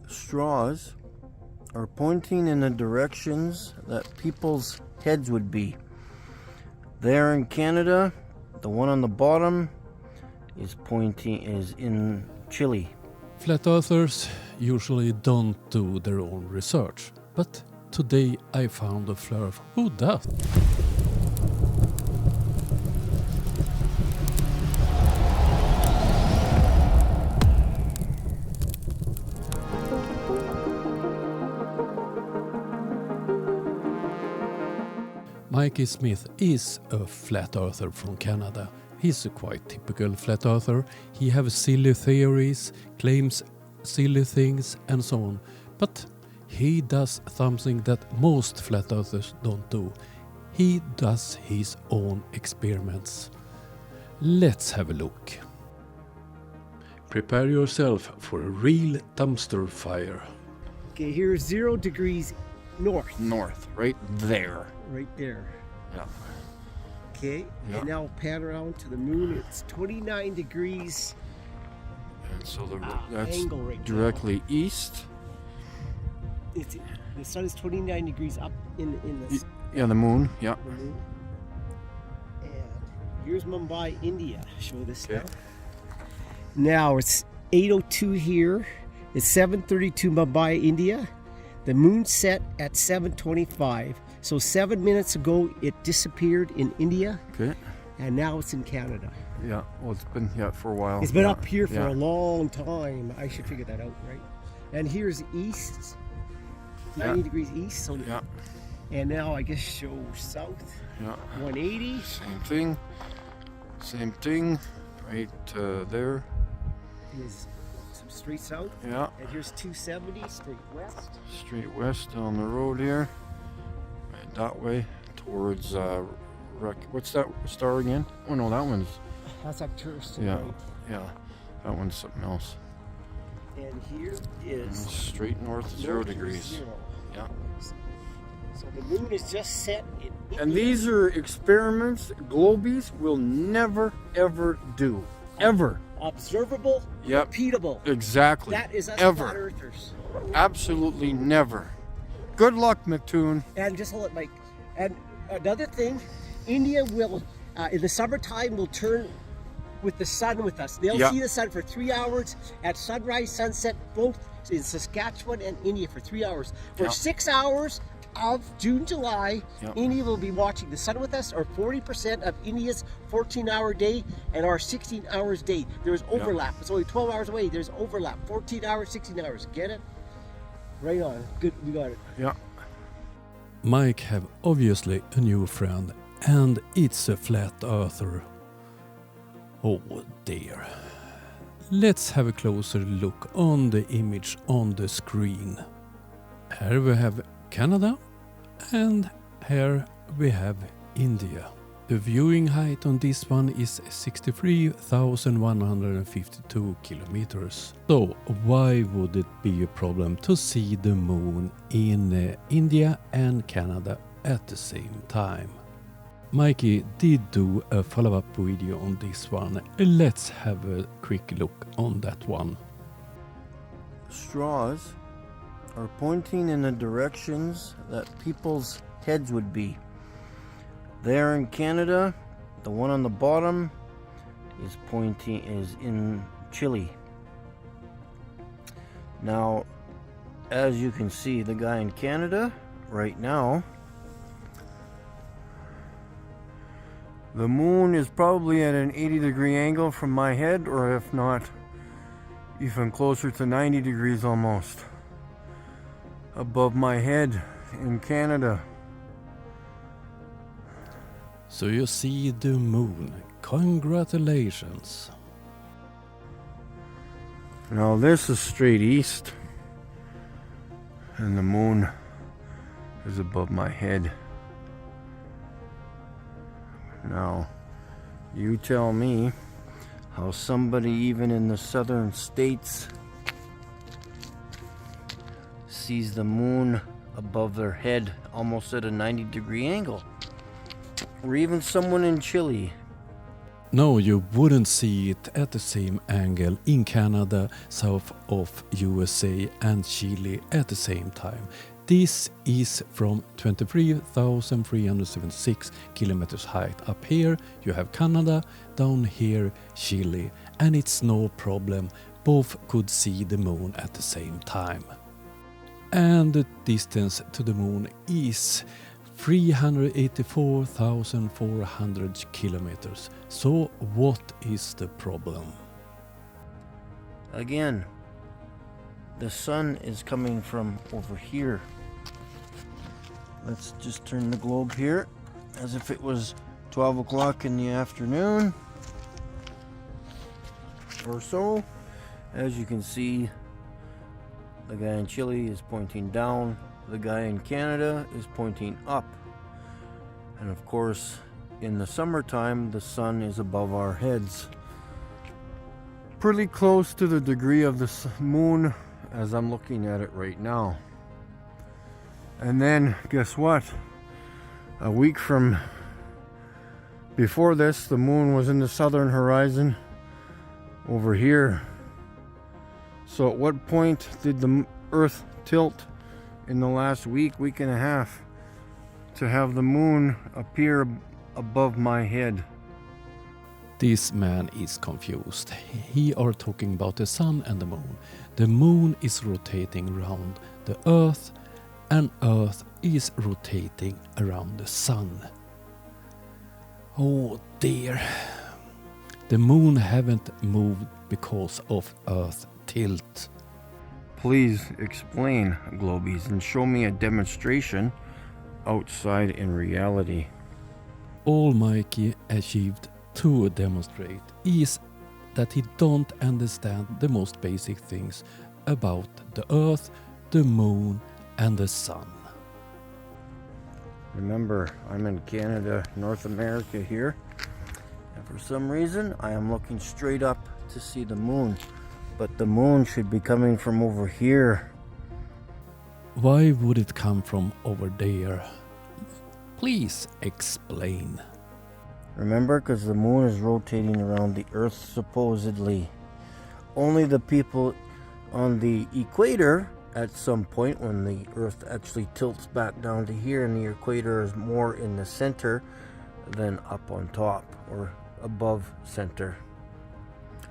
Straws are pointing in the directions that people's heads would be. There in Canada, the one on the bottom is in Chile. Flat earthers usually don't do their own research, but today I found a flirt who does. Mikey Smith is a flat earther from Canada. He's a quite typical flat earther. He has silly theories, claims silly things and so on. But he does something that most flat earthers don't do. He does his own experiments. Let's have a look. Prepare yourself for a real dumpster fire. Okay, here's 0 degrees north. North, right there. Right there. Yeah. Okay, Yeah. and now pan around to the moon. It's 29 degrees And so that's angle right directly east. now. The sun is 29 degrees up in the Yeah, the moon. Yeah. the moon. And here's Mumbai, India. Show this Okay. now. Now it's 8:02 here. It's 7:32 Mumbai, India. The moon set at 7:25. So 7 minutes ago it disappeared in India, Okay. and now it's in Canada. Yeah. Well, it's been for a while. It's been Yeah. up here for Yeah. a long time. I should figure that out, right? And here's east, 90 Yeah. degrees east. So Yeah. and now I guess show south, Yeah. 180. Same thing. Same thing. Right there. Is some straight south. Yeah. And here's 270 straight west. Straight west down the road here. Right that way towards what's that star again? Oh no, that one's That's Arcturus. yeah. Right? Yeah. That one's something else. And here And is straight north 0 north is degrees. 0. Yeah. So the moon is just set in India. And these are experiments globies will never ever do. Ever. Observable, Yep. repeatable. Exactly. That is us Ever. flat earthers. Absolutely never. Good luck, McToon. And just hold it, Mike. And another thing, India will, in the summertime, will turn with the sun with us. They'll Yeah. see the sun for 3 hours at sunrise, sunset, both in Saskatchewan and India for 3 hours. For Yeah. 6 hours of June, July, Yeah. India will be watching the sun with us, or 40% of India's 14-hour day and our 16 hours day. There's overlap. It's only 12 hours away. There's overlap. 14 hours, 16 hours. Get it? Right on. Good. We got it. Yeah. Mike have obviously a new friend, and it's a flat earther. Oh dear. Let's have a closer look on the image on the screen. Here we have Canada, and here we have India. The viewing height on this one is 63,152 kilometers. So why would it be a problem to see the moon in India and Canada at the same time? Mikey did do a follow-up video on this one. Let's have a quick look on that one. Straws are pointing in the directions that people's heads would be. There in Canada, the one on the bottom is in Chile. Now, as you can see, the guy in Canada right now, the moon is probably at an 80-degree angle from my head, or if not, even closer to 90 degrees almost above my head in Canada. So you see the moon. Congratulations. Now this is straight east, and the moon is above my head. Now, you tell me how somebody even in the southern states sees the moon above their head almost at a 90-degree angle. Or even someone in Chile. No, you wouldn't see it at the same angle in Canada, south of USA and Chile at the same time. This is from 23,376 kilometers height. Up here you have Canada, down here Chile, and it's no problem. Both could see the moon at the same time. And the distance to the moon is 384,400 kilometers. So what is the problem? Again, the sun is coming from over here. Let's just turn the globe here as if it was 12 o'clock in the afternoon or so. As you can see, the guy in Chile is pointing down, the guy in Canada is pointing up. And of course, in the summertime, the sun is above our heads. Pretty close to the degree of the moon as I'm looking at it right now. And then, guess what? A week from before this, the moon was in the southern horizon over here. So at what point did the Earth tilt in the last week and a half to have the moon appear above my head? This man is confused. He are talking about the sun and the moon. The moon is rotating around the Earth, and Earth is rotating around the sun. Oh dear. The moon haven't moved because of Earth tilt. Please explain, Globies, and show me a demonstration outside in reality. All Mikey achieved to demonstrate is that he don't understand the most basic things about the Earth, the moon, and the sun. Remember, I'm in Canada, North America here, and for some reason I am looking straight up to see the moon, but the moon should be coming from over here. Why would it come from over there? Please explain. Remember, because the moon is rotating around the Earth supposedly. Only the people on the equator, at some point when the Earth actually tilts back down to here and the equator is more in the center than up on top or above center.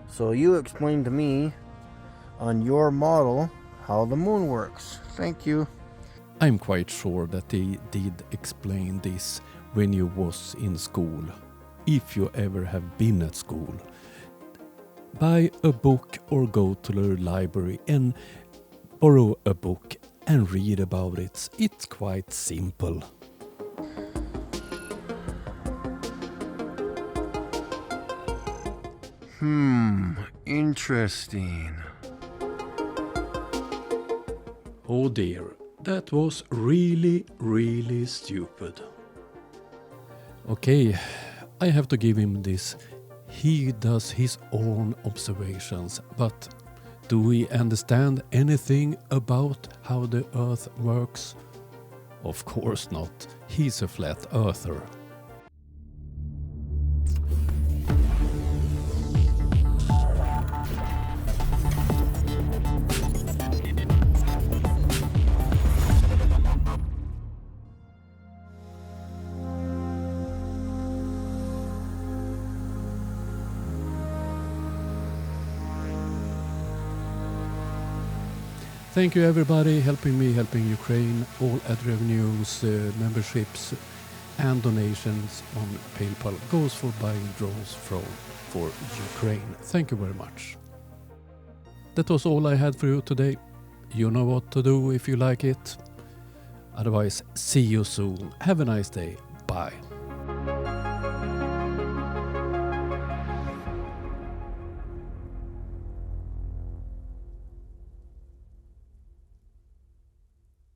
So you explain to me on your model how the moon works. Thank you. I'm quite sure that they did explain this when you was in school. If you ever have been at school. Buy a book or go to the library and borrow a book and read about it. It's quite simple. Interesting. Oh dear, that was really, really stupid. Okay, I have to give him this. He does his own observations, but do we understand anything about how the Earth works? Of course not. He's a flat earther. Thank you everybody helping me, helping Ukraine. All ad revenues, memberships and donations on PayPal goes for buying drones for Ukraine. Thank you very much. That was all I had for you today. You know what to do if you like it. Otherwise, see you soon. Have a nice day. Bye.